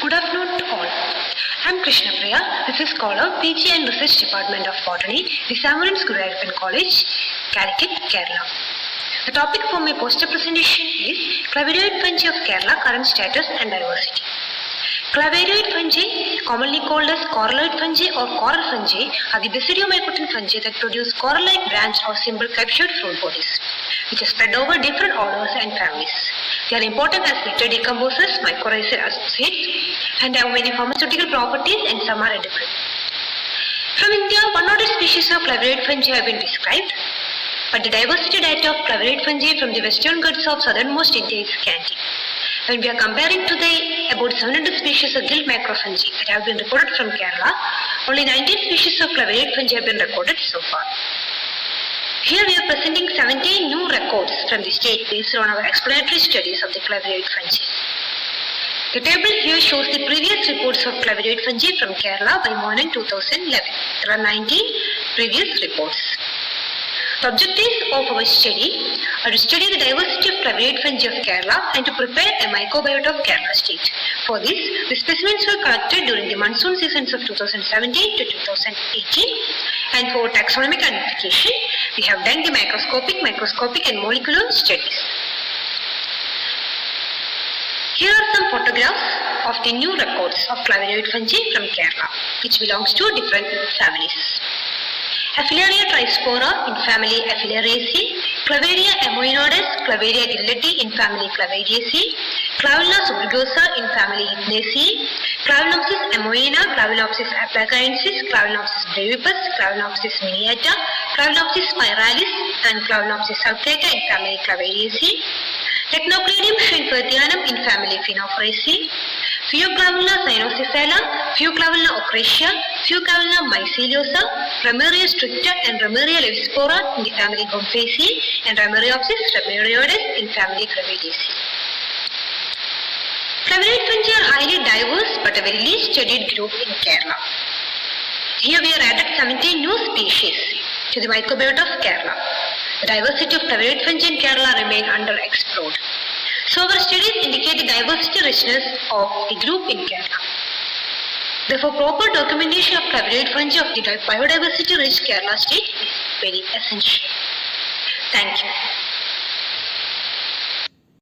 Good afternoon to all. I am Krishna Priya, Research Scholar, PG and Research Department of Botany, the Samuel Gurayappan College, Calicut, Kerala. The topic for my poster presentation is Clavirioid fungi of Kerala, current status and diversity. Clavirioid fungi, commonly called as coralloid fungi or coral fungi, are the basidiomycotin fungi that produce coral-like branched or simple capsured fruit bodies, which are spread over different orders and families. They are important as litter decomposers, mycorrhizal associates, and have many pharmaceutical properties, and some are edible. From India, 100 species of clavirioid fungi have been described, but the diversity data of clavirioid fungi from the western Ghats of southernmost India is scanty. When we are comparing to the about 700 species of gilt macrofungi that have been reported from Kerala, only 19 species of clavirioid fungi have been recorded so far. Here we are presenting 17 new records from the state based on our exploratory studies of the clavirioid fungi. The table here shows the previous reports of clavirioid fungi from Kerala by Mohan 2011. There are 19 previous reports. The objectives of our study are to study the diversity of clavirioid fungi of Kerala and to prepare a microbiota of Kerala state. For this, the specimens were collected during the monsoon seasons of 2017 to 2018, and for taxonomic identification, we have done the microscopic and molecular studies. Here are some photographs of the new records of clavirioid fungi from Kerala, which belongs to different families. Affilaria trispora in family Affilariaceae, Clavaria amoenoides, Clavaria grillati in family Clavariaceae, Clavilla subrugosa in family Hypnaceae, Clavinopsis amoena, Clavinopsis aplacaensis, Clavinopsis brevipus, Clavinopsis miniata, Clavinopsis spiralis, and Clavinopsis sulcata in family Clavariaceae, Technocladium schweinfurtianum in family Phenophracea, Pheoclavilla cynocephala, Pheoclavilla ocratia, Pheoclavilla myceliosa, Ramiria stricta and Ramiria levispora in the family Gomphaceae, and Ramiriopsis ramirioides in family Gravidaceae. Clavirioid fungi are highly diverse but a very least studied group in Kerala. Here we have added 17 new species to the microbiota of Kerala. The diversity of clavirioid fungi in Kerala remain underexplored. So our studies indicate the diversity richness of the group in Kerala. Therefore, proper documentation of clavirioid fungi of the biodiversity rich Kerala state is very essential. Thank you.